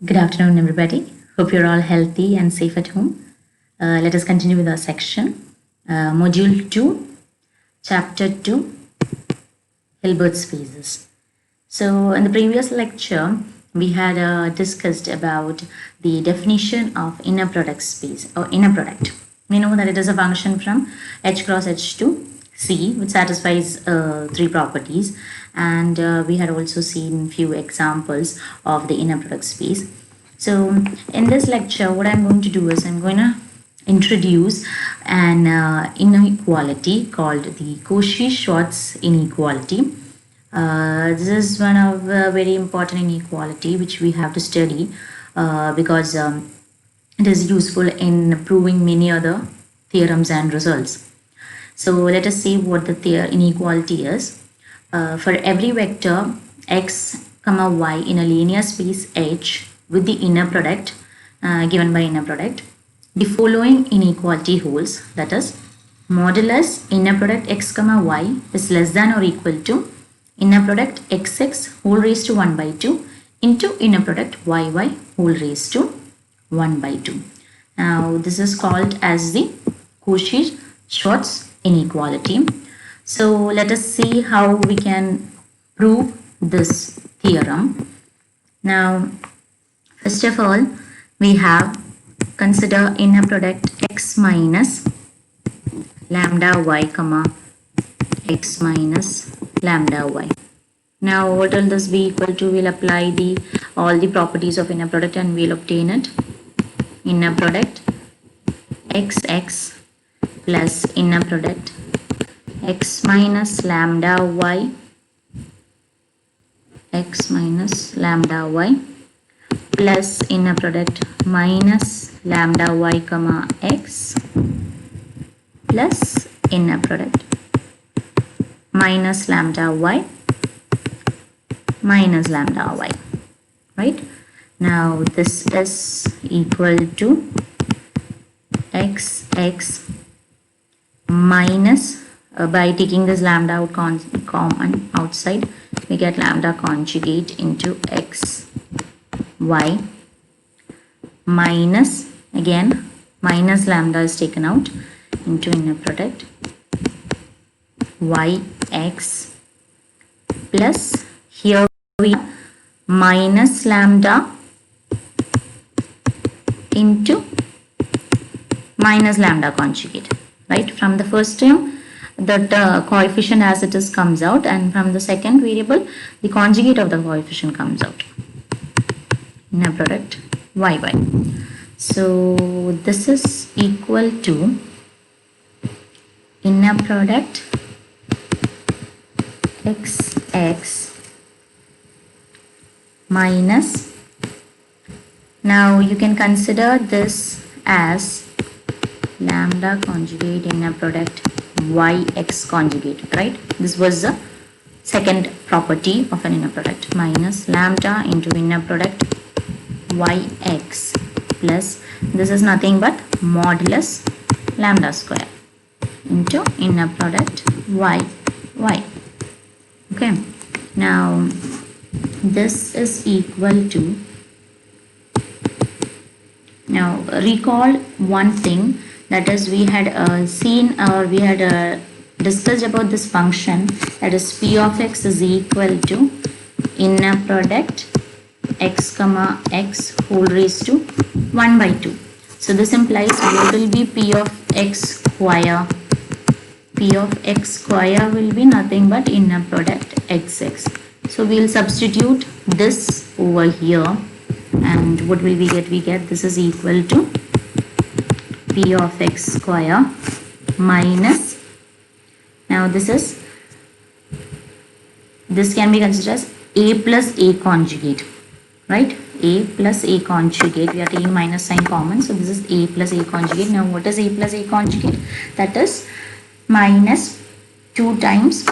Good afternoon, everybody. Hope you're all healthy and safe at home. Let us continue with our section. Module 2, Chapter 2, Hilbert's phases. So, in the previous lecture, we had discussed about the definition of inner product space or inner product. We know that it is a function from H cross H to C, which satisfies three properties, and we had also seen few examples of the inner product space. So in this lecture, what I'm going to do is I'm going to introduce an inequality called the Kushischwarz Inequality. This is one of very important inequality which we have to study because it is useful in proving many other theorems and results. So let us see what the inequality is. For every vector x, y in a linear space H with the inner product given by inner product, the following inequality holds, that is modulus inner product x, y is less than or equal to inner product xx whole raised to 1 by 2 into inner product yy whole raised to 1 by 2. Now this is called as the Kushischwarz inequality. So let us see how we can prove this theorem. Now first of all, we have consider inner product x minus lambda y comma x minus lambda y. Now what will this be equal to? We'll apply all the properties of inner product and we'll obtain it. Inner product xx plus inner product x minus lambda y plus inner product minus lambda y comma x plus inner product minus lambda y minus lambda y, right? Now this is equal to xx minus by taking this lambda out common outside, we get lambda conjugate into x y minus, again minus lambda is taken out into inner product yx plus here we have minus lambda into minus lambda conjugate, right? From the first term the coefficient as it is comes out, and from the second variable the conjugate of the coefficient comes out, inner product yy. So this is equal to inner product xx minus, now you can consider this as lambda conjugate inner product yx conjugate, right? This was the second property of an inner product, minus lambda into inner product yx plus, this is nothing but modulus lambda square into inner product y. Okay, now this is equal to, now recall one thing, that is we had seen or we had discussed about this function, that is p of x is equal to inner product x comma x whole raised to 1 by 2. So this implies what will be p of x square? P of x square will be nothing but inner product xx. So we will substitute this over here, and what will we get? We get this is equal to p of x square minus, now this can be considered as a plus a conjugate, right? A plus a conjugate, we are taking minus sign common, so this is a plus a conjugate. Now what is a plus a conjugate? That is minus 2 times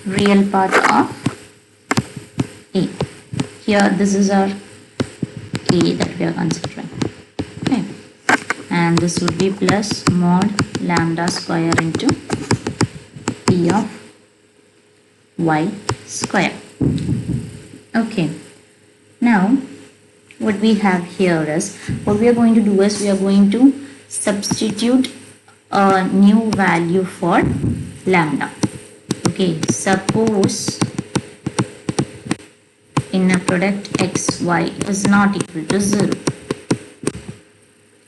real part of a. Here this is our a that we are considering, okay, and this would be plus mod lambda square into p of y square. Okay, Now what we have here is, what we are going to do is we are going to substitute a new value for lambda. Okay, suppose inner product xy is not equal to 0.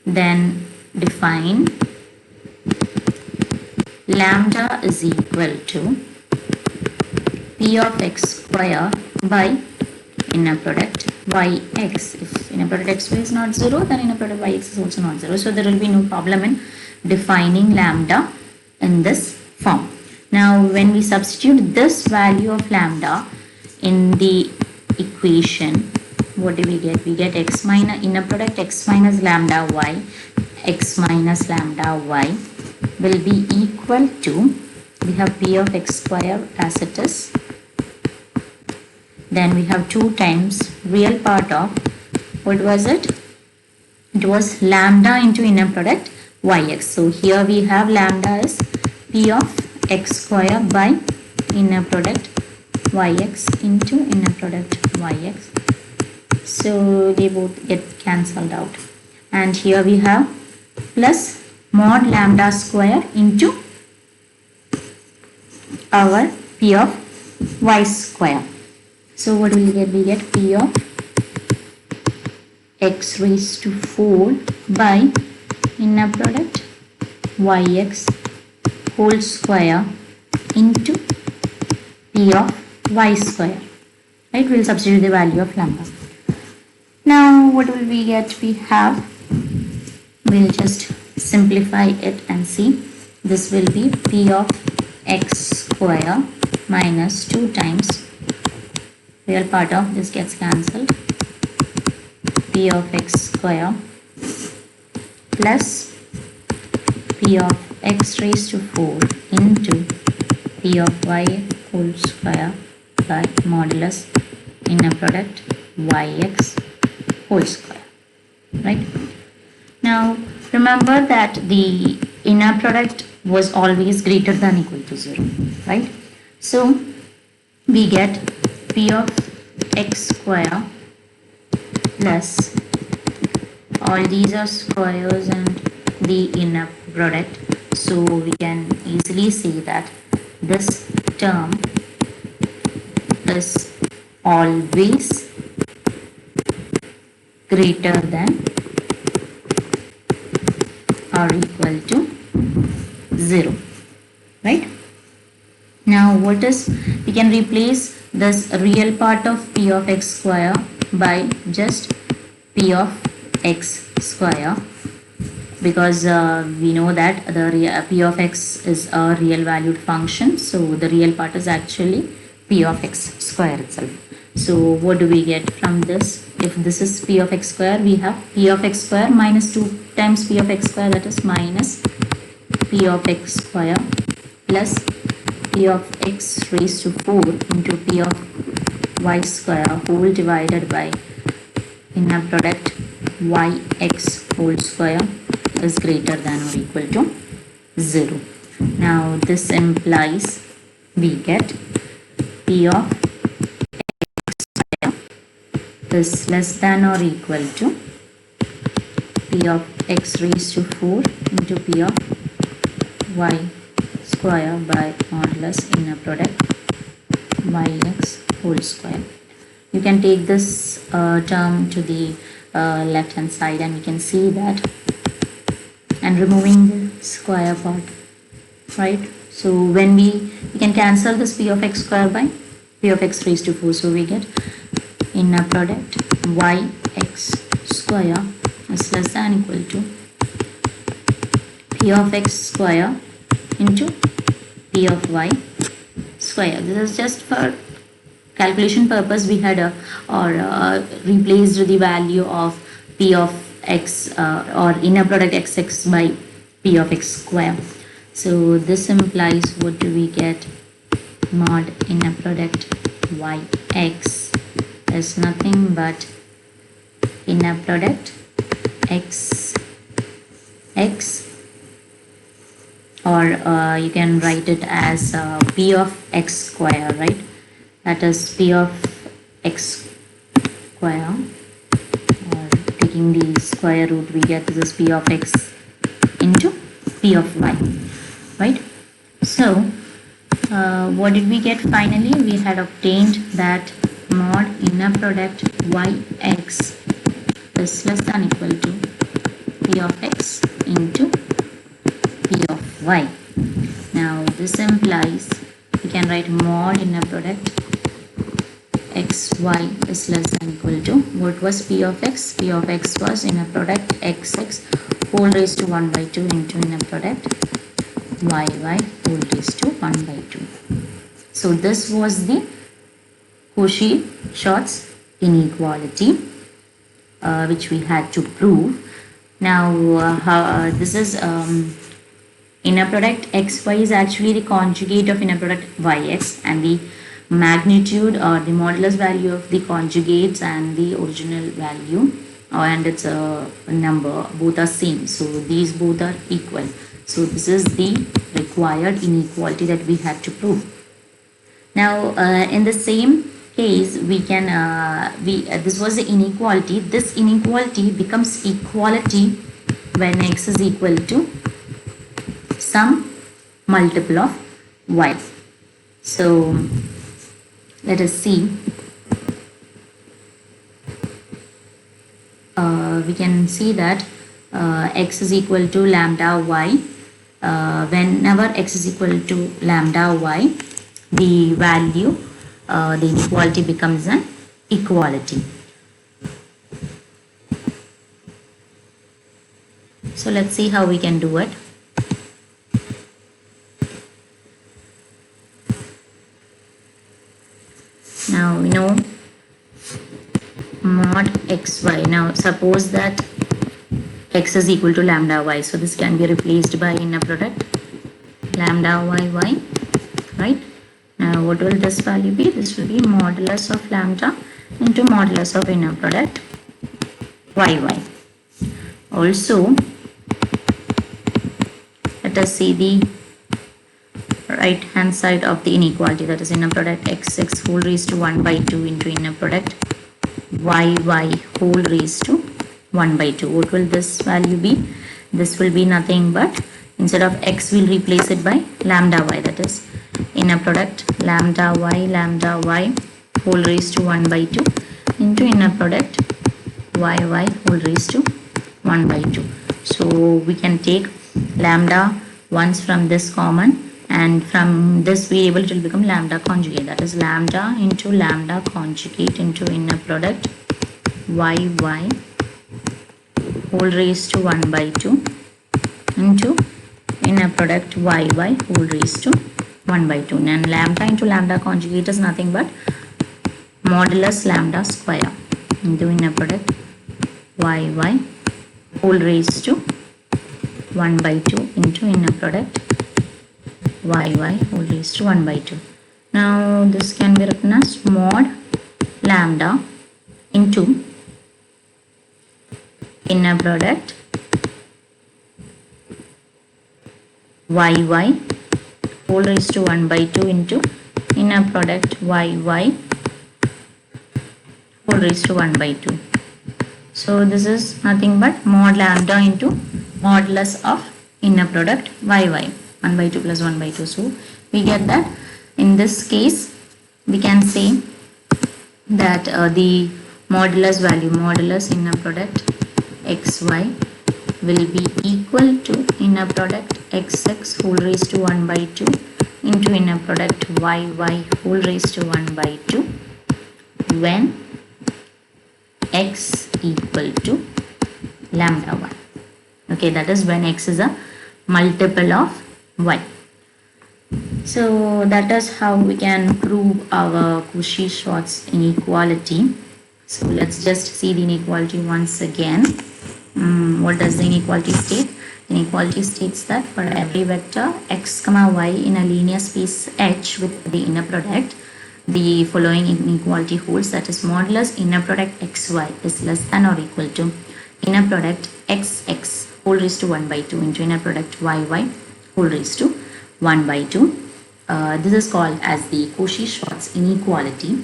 Then define lambda is equal to p of x square by inner product yx. If inner product xy is not 0, then inner product yx is also not 0. So there will be no problem in defining lambda in this form. Now when we substitute this value of lambda in the equation, what do we get? We get x minus inner product x minus lambda y, x minus lambda y will be equal to, we have p of x square as it is, then we have 2 times real part of, what was it? It was lambda into inner product yx. So here we have lambda is p of x square by inner product yx into inner product yx. So they both get cancelled out. And here we have plus mod lambda square into our p of y square. So what will we get? We get p of x raised to 4 by inner product yx whole square into p of y square. Right? We'll substitute the value of lambda. Now what will we get? We have, we'll just simplify it and see. This will be p of x square minus 2 times real part of this gets cancelled, p of x square plus p of x raised to 4 into p of y whole square by modulus inner product yx whole square. Right? Now remember that the inner product was always greater than equal to 0. Right? So we get p of x square plus, all these are squares and the inner product, so we can easily say that this term is always greater than or equal to 0. Right? Now what is, we can replace this real part of p of x square by just p of x square, because we know that the p of x is a real valued function, so the real part is actually p of x square itself. So what do we get from this? If this is p of x square, we have p of x square minus 2 times p of x square, that is minus p of x square plus p of x raised to 4 into p of y square whole divided by inner product yx whole square is greater than or equal to 0. Now this implies we get p of x square is less than or equal to p of x raised to 4 into p of y square by modulus inner product yx whole square. You can take this term to the left hand side and we can see that, and removing the square part, right? So when we can cancel this p of x square by p of x raised to 4, so we get inner product yx square is less than equal to p of x square into p of y square. This is just for calculation purpose. We had replaced the value of p of x or inner product xx by p of x square. So this implies, what do we get? Mod inner product yx is nothing but inner product x, or you can write it as p of x square, right? That is p of x square, or taking the square root, we get this is p of x into p of y, right? So what did we get finally? We had obtained that mod inner product yx is less than equal to p of x into p of y. Now this implies we can write mod inner product xy is less than equal to, what was p of x? P of x was inner product xx whole raised to 1 by 2 into inner product yy whole raised to 1 by 2. So this was the Kushischwarz inequality which we had to prove. Now this is inner product xy is actually the conjugate of inner product yx, and the magnitude or the modulus value of the conjugates and the original value and its number both are same, so these both are equal. So this is the required inequality that we had to prove. Now in the same case we can this was the inequality. This inequality becomes equality when x is equal to some multiple of y. So let us see. We can see that x is equal to lambda y. Whenever x is equal to lambda y, the value, the inequality becomes an equality. So let's see how we can do it. Now we know mod xy. Now suppose that x is equal to lambda y, so this can be replaced by inner product lambda yy, right? Now what will this value be? This will be modulus of lambda into modulus of inner product yy. Also let us see the right hand side of the inequality, that is inner product xx whole raised to 1 by 2 into inner product yy whole raised to 1 by 2. What will this value be? This will be nothing but, instead of x we'll replace it by lambda y, that is inner product lambda y whole raised to 1 by 2 into inner product yy whole raised to 1 by 2. So we can take lambda once from this common, and from this variable it will become lambda conjugate, that is lambda into lambda conjugate into inner product yy whole raised to 1 by 2 into inner product yy whole raised to 1 by 2. And lambda into lambda conjugate is nothing but modulus lambda square into inner product yy whole raised to 1 by 2 into inner product yy whole raised to 1 by 2. Now this can be written as mod lambda into inner product yy whole raised to 1 by 2 into inner product yy whole raised to 1 by 2. So this is nothing but mod lambda into modulus of inner product yy, 1 by 2 plus 1 by 2. So we get that in this case we can say that the modulus value, modulus inner product xy will be equal to inner product xx whole raised to 1 by 2 into inner product yy whole raised to 1 by 2 when x equal to lambda 1. Okay, that is when x is a multiple of y. So that is how we can prove our Kushischwarz inequality. So let's just see the inequality once again. What does the inequality state? The inequality states that for every vector x comma y in a linear space H with the inner product, the following inequality holds, that is modulus inner product xy is less than or equal to inner product xx whole raised to 1 by 2 into inner product yy whole raised to 1 by 2. This is called as the Kushischwarz inequality,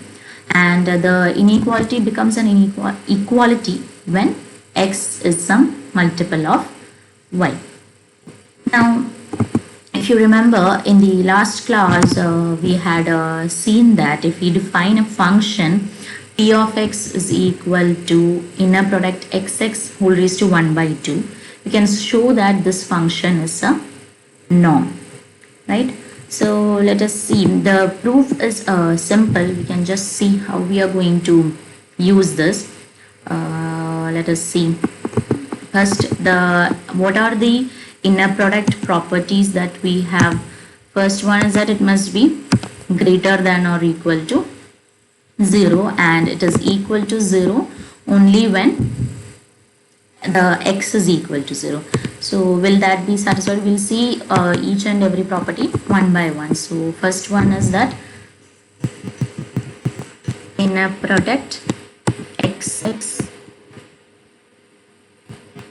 and the inequality becomes an equality when x is some multiple of y. Now, if you remember in the last class, we had seen that if we define a function p of x is equal to inner product xx whole raised to 1 by 2, we can show that this function is a norm, right? So let us see. The proof is simple. We can just see how we are going to use this. Let us see. First, what are the inner product properties that we have? First one is that it must be greater than or equal to 0, and it is equal to 0 only when the x is equal to 0. So will that be satisfied? We'll see each and every property one by one. So first one is that inner product xx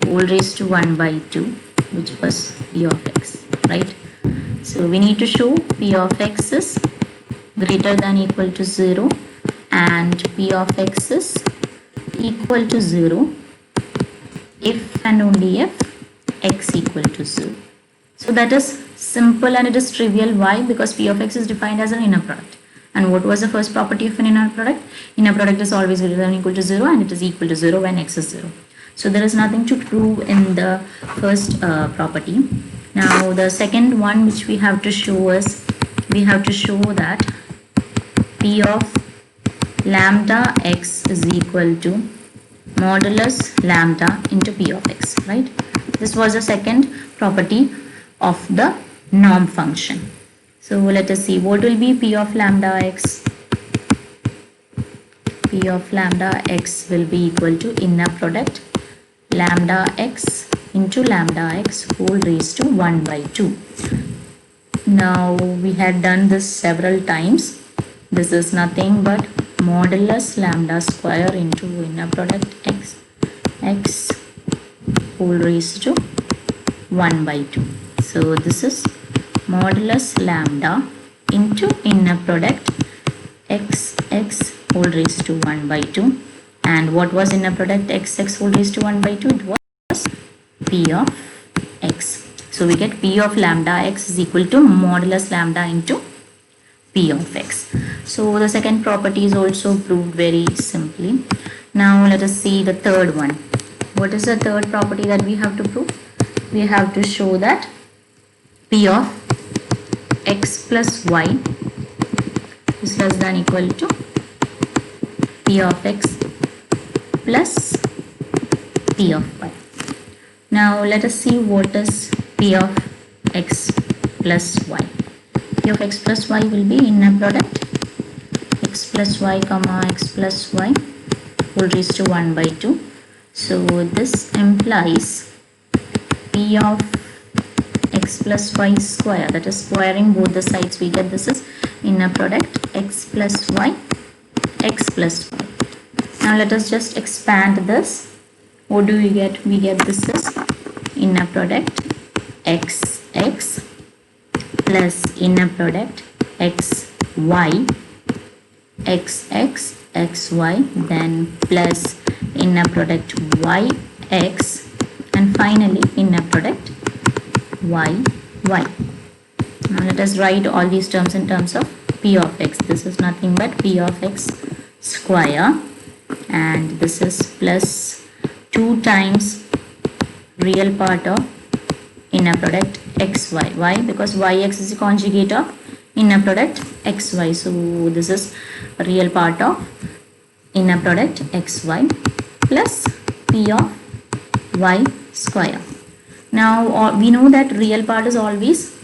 whole raised to 1 by 2, which was p of x, right? So we need to show p of x is greater than or equal to 0 and p of x is equal to 0 if and only if x equal to 0. So that is simple and it is trivial. Why? Because p of x is defined as an inner product. And what was the first property of an inner product? Inner product is always greater than or equal to 0 and it is equal to 0 when x is 0. So there is nothing to prove in the first property. Now the second one which we have to show is, we have to show that p of lambda x is equal to modulus lambda into p of x, right? This was the second property of the norm function. So let us see what will be p of lambda x. P of lambda x will be equal to inner product lambda x into lambda x whole raised to 1 by 2. Now we had done this several times. This is nothing but modulus lambda square into inner product x whole raised to 1 by 2. So this is modulus lambda into inner product x whole raised to 1 by 2. And what was inner product x whole raised to 1 by 2? It was p of x. So we get p of lambda x is equal to modulus lambda into p of x. So the second property is also proved very simply. Now let us see the third one. What is the third property that we have to prove? We have to show that p of x plus y is less than or equal to p of x plus p of y. Now let us see what is p of x plus y. P of x plus y will be inner product x plus y comma x plus y whole raised to 1 by 2. So this implies p of x plus y square, that is squaring both the sides, we get this is inner product x plus y x plus y. Now let us just expand this. What do we get? We get this is inner product x plus inner product x y x y, then plus inner product y x, and finally inner product y. Now let us write all these terms in terms of p of x. This is nothing but p of x square, and this is plus 2 times real part of inner product xy. Why? Because yx is a conjugate of inner product xy. So this is real part of inner product xy plus p of y square. Now we know that real part is always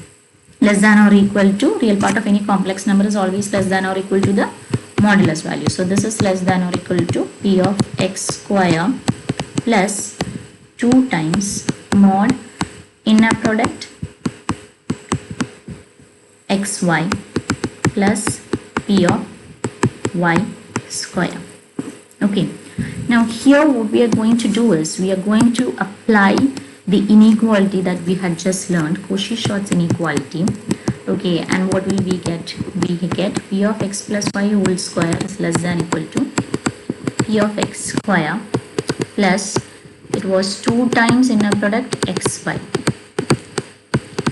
less than or equal to, real part of any complex number is always less than or equal to the modulus value. So this is less than or equal to p of x square plus 2 times mod inner product xy plus p of y square. Okay, now here what we are going to do is we are going to apply the inequality that we had just learned, Kushischwarz inequality, Okay, and what will we get? We get p of x plus y whole square is less than equal to p of x square plus, it was 2 times inner product xy.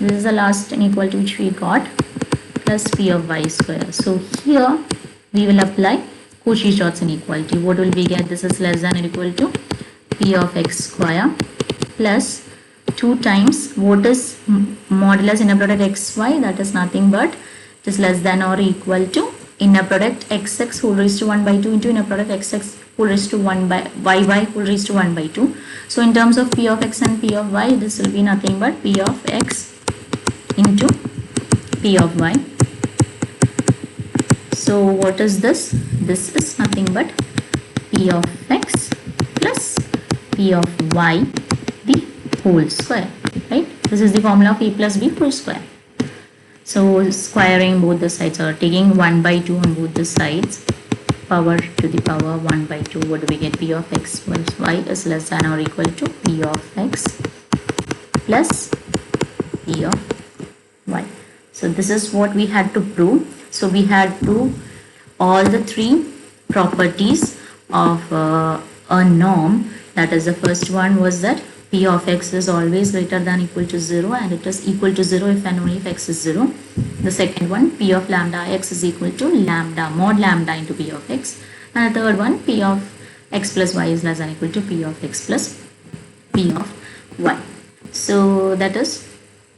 This is the last inequality which we got, plus p of y square. So here we will apply Kushischwarz inequality. What will we get? This is less than or equal to p of x square plus 2 times, what is modulus inner product xy? That is nothing but it is less than or equal to inner product xx whole raised to 1 by 2 into inner product xx whole raised to 1 by yy whole raised to 1 by 2. So in terms of p of x and p of y, this will be nothing but p of x into p of y. So what is this? This is nothing but p of x plus p of y the whole square, right? This is the formula of a plus b whole square. So squaring both the sides or taking 1 by 2 on both the sides, power to the power 1 by 2, what do we get? P of x plus y is less than or equal to p of x plus p of y. So this is what we had to prove. So we had to all the 3 properties of a norm. That is, the first one was that p of x is always greater than equal to 0 and it is equal to 0 if and only if x is 0. The second one, p of lambda x is equal to lambda mod lambda into p of x. And the third one, p of x plus y is less than equal to p of x plus p of y. So that is,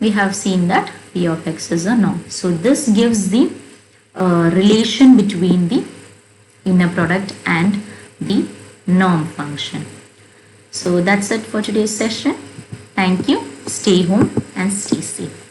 we have seen that p of x is a norm. So this gives the relation between the inner product and the norm function. So that's it for today's session. Thank you. Stay home and stay safe.